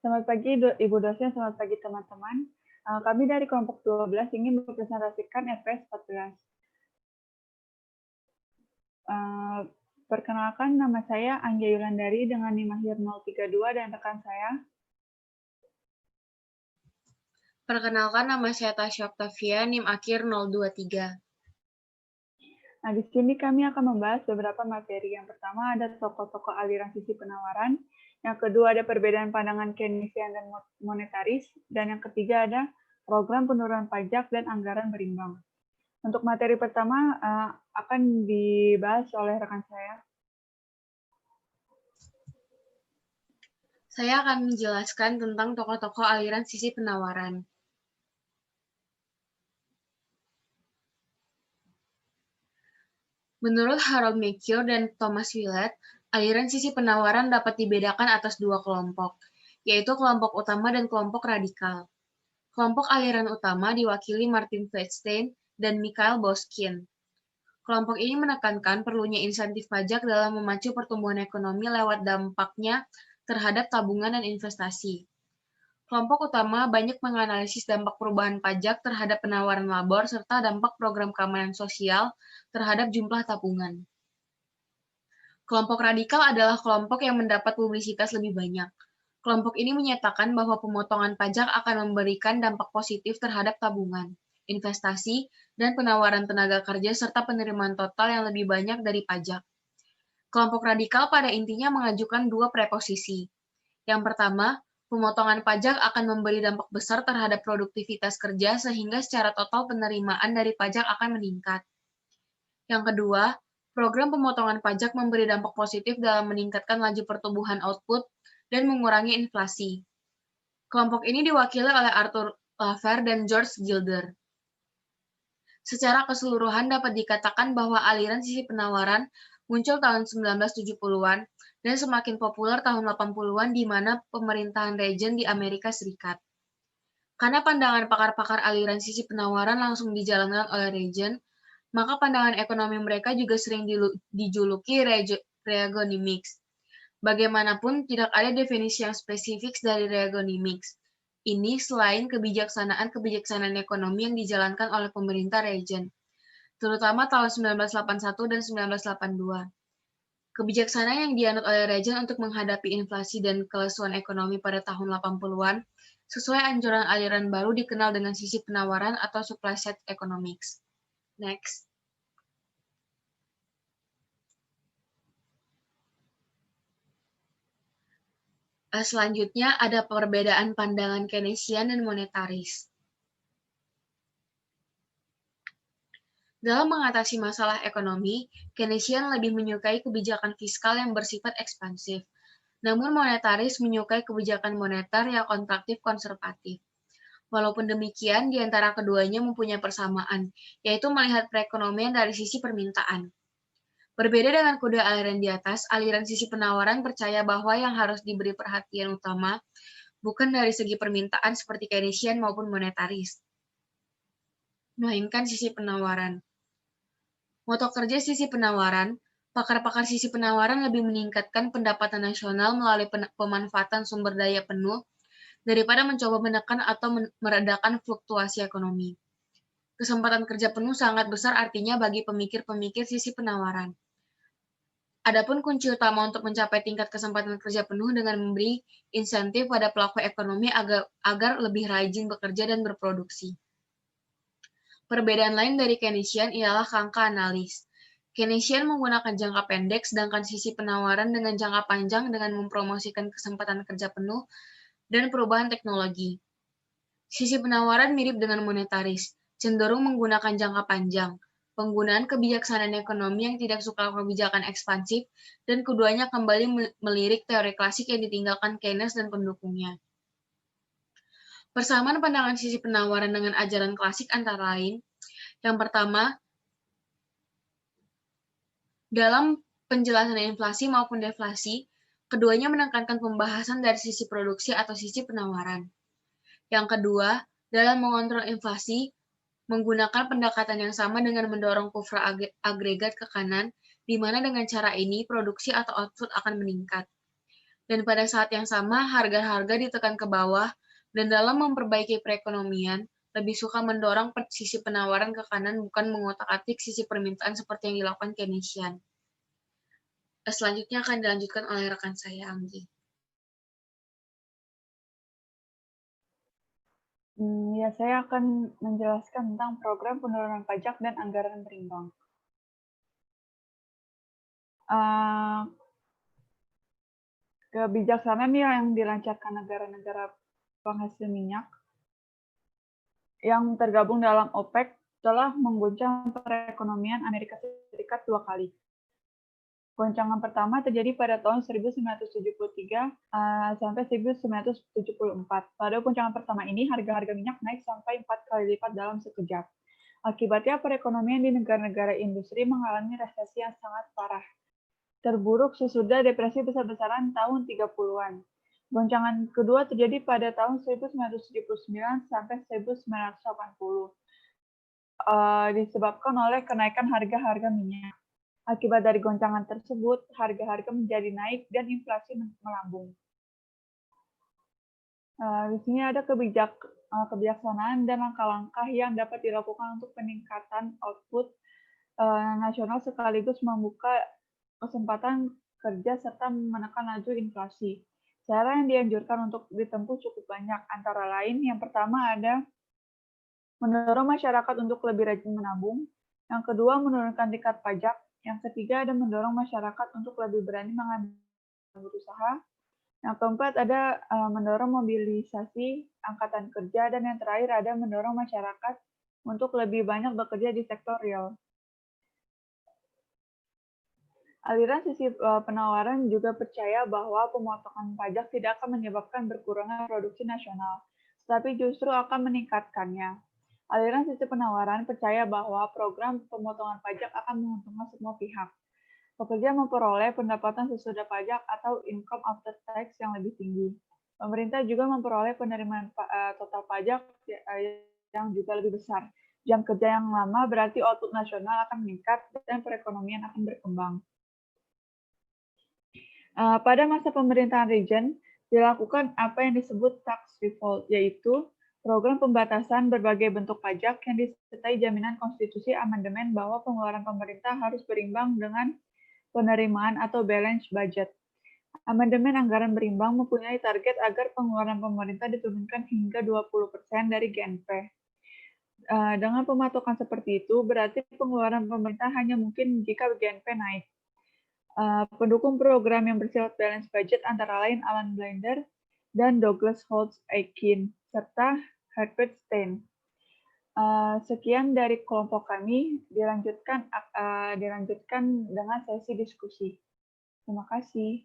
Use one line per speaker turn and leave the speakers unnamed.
Selamat pagi Ibu dosen, selamat pagi teman-teman. Kami dari kelompok 12 ingin mempresentasikan FPS 14. Perkenalkan, nama saya Anggia Yulandari dengan NIM akhir 032 dan rekan saya.
Perkenalkan, nama saya Tasya Octavia, NIM akhir 023.
Nah, di sini kami akan membahas beberapa materi. Yang pertama ada tokoh-tokoh aliran sisi penawaran. Yang kedua ada perbedaan pandangan keynesian dan monetaris. Dan yang ketiga ada program penurunan pajak dan anggaran berimbang. Untuk materi pertama akan dibahas oleh rekan saya.
Saya akan menjelaskan tentang tokoh-tokoh aliran sisi penawaran. Menurut Harold Macchio dan Thomas Willett, aliran sisi penawaran dapat dibedakan atas dua kelompok, yaitu kelompok utama dan kelompok radikal. Kelompok aliran utama diwakili Martin Feinstein dan Mikhail Boskin. Kelompok ini menekankan perlunya insentif pajak dalam memacu pertumbuhan ekonomi lewat dampaknya terhadap tabungan dan investasi. Kelompok utama banyak menganalisis dampak perubahan pajak terhadap penawaran labor serta dampak program keamanan sosial terhadap jumlah tabungan. Kelompok radikal adalah kelompok yang mendapat publisitas lebih banyak. Kelompok ini menyatakan bahwa pemotongan pajak akan memberikan dampak positif terhadap tabungan, investasi, dan penawaran tenaga kerja serta penerimaan total yang lebih banyak dari pajak. Kelompok radikal pada intinya mengajukan dua preposisi. Yang pertama, pemotongan pajak akan memberi dampak besar terhadap produktivitas kerja sehingga secara total penerimaan dari pajak akan meningkat. Yang kedua, program pemotongan pajak memberi dampak positif dalam meningkatkan laju pertumbuhan output dan mengurangi inflasi. Kelompok ini diwakili oleh Arthur Laffer dan George Gilder. Secara keseluruhan dapat dikatakan bahwa aliran sisi penawaran muncul tahun 1970-an dan semakin populer tahun 80-an di mana pemerintahan Reagan di Amerika Serikat. Karena pandangan pakar-pakar aliran sisi penawaran langsung dijalankan oleh Reagan, maka pandangan ekonomi mereka juga sering dijuluki Reaganomics. Bagaimanapun, tidak ada definisi yang spesifik dari Reaganomics. Ini selain kebijaksanaan ekonomi yang dijalankan oleh pemerintah Reagan, terutama tahun 1981 dan 1982. Kebijaksanaan yang dianut oleh Reagan untuk menghadapi inflasi dan kelesuan ekonomi pada tahun 80-an sesuai anjuran aliran baru dikenal dengan sisi penawaran atau supply side economics. Next. Selanjutnya ada perbedaan pandangan keynesian dan monetaris. Dalam mengatasi masalah ekonomi, keynesian lebih menyukai kebijakan fiskal yang bersifat ekspansif, namun monetaris menyukai kebijakan moneter yang kontraktif konservatif. Walaupun demikian, di antara keduanya mempunyai persamaan, yaitu melihat perekonomian dari sisi permintaan. Berbeda dengan kuda aliran di atas, aliran sisi penawaran percaya bahwa yang harus diberi perhatian utama bukan dari segi permintaan seperti keynesian maupun monetaris, melainkan sisi penawaran. Moto kerja sisi penawaran, pakar-pakar sisi penawaran lebih meningkatkan pendapatan nasional melalui pemanfaatan sumber daya penuh daripada mencoba menekan atau meredakan fluktuasi ekonomi. Kesempatan kerja penuh sangat besar artinya bagi pemikir-pemikir sisi penawaran. Adapun kunci utama untuk mencapai tingkat kesempatan kerja penuh dengan memberi insentif pada pelaku ekonomi agar lebih rajin bekerja dan berproduksi. Perbedaan lain dari keynesian ialah kerangka analis. Keynesian menggunakan jangka pendek, sedangkan sisi penawaran dengan jangka panjang dengan mempromosikan kesempatan kerja penuh dan perubahan teknologi. Sisi penawaran mirip dengan monetaris, cenderung menggunakan jangka panjang, penggunaan kebijaksanaan ekonomi yang tidak suka kebijakan ekspansif, dan keduanya kembali melirik teori klasik yang ditinggalkan Keynes dan pendukungnya. Persamaan pandangan sisi penawaran dengan ajaran klasik antara lain, yang pertama, dalam penjelasan inflasi maupun deflasi, keduanya menekankan pembahasan dari sisi produksi atau sisi penawaran. Yang kedua, dalam mengontrol inflasi, menggunakan pendekatan yang sama dengan mendorong kufra agregat ke kanan, di mana dengan cara ini produksi atau output akan meningkat. dan pada saat yang sama harga-harga ditekan ke bawah, dan dalam memperbaiki perekonomian, lebih suka mendorong sisi penawaran ke kanan bukan mengotak-atik sisi permintaan seperti yang dilakukan Keynesian. Selanjutnya akan dilanjutkan oleh rekan saya, Anggi.
Ya, saya akan menjelaskan tentang program penurunan pajak dan anggaran berimbang. Kebijaksanaan yang dilancarkan negara-negara penghasil minyak yang tergabung dalam OPEC telah mengguncang perekonomian Amerika Serikat 2 kali. Goncangan pertama terjadi pada tahun 1973 sampai 1974. Pada goncangan pertama ini, harga-harga minyak naik sampai 4 kali lipat dalam sekejap. Akibatnya, perekonomian di negara-negara industri mengalami resesi yang sangat parah, terburuk sesudah depresi besar-besaran tahun 30-an. Goncangan kedua terjadi pada tahun 1979 sampai 1980, disebabkan oleh kenaikan harga-harga minyak. Akibat dari goncangan tersebut, harga-harga menjadi naik dan inflasi melambung. Di sini ada kebijaksanaan dan langkah-langkah yang dapat dilakukan untuk peningkatan output nasional sekaligus membuka kesempatan kerja serta menekan laju inflasi. Cara yang dianjurkan untuk ditempuh cukup banyak, antara lain yang pertama ada mendorong masyarakat untuk lebih rajin menabung, yang kedua menurunkan tingkat pajak, yang ketiga ada mendorong masyarakat untuk lebih berani mengambil usaha, yang keempat ada mendorong mobilisasi angkatan kerja, dan yang terakhir ada mendorong masyarakat untuk lebih banyak bekerja di sektor real. Aliran sisi penawaran juga percaya bahwa pemotongan pajak tidak akan menyebabkan berkurangnya produksi nasional, tetapi justru akan meningkatkannya. Aliran sisi penawaran percaya bahwa program pemotongan pajak akan menguntungkan semua pihak. Pekerja memperoleh pendapatan sesudah pajak atau income after tax yang lebih tinggi. Pemerintah juga memperoleh penerimaan total pajak yang juga lebih besar. Jam kerja yang lama berarti output nasional akan meningkat dan perekonomian akan berkembang. Pada masa pemerintahan Reagan, dilakukan apa yang disebut tax reform, yaitu program pembatasan berbagai bentuk pajak yang disertai jaminan konstitusi amandemen bahwa pengeluaran pemerintah harus berimbang dengan penerimaan atau balance budget. Amandemen anggaran berimbang mempunyai target agar pengeluaran pemerintah diturunkan hingga 20% dari GNP. Dengan pematokan seperti itu, berarti pengeluaran pemerintah hanya mungkin jika GNP naik. Pendukung program yang bersifat balance budget antara lain Alan Blinder dan Douglas Holtz Aiken, serta Herbert Stein. Sekian dari kelompok kami, dilanjutkan dengan sesi diskusi. Terima kasih.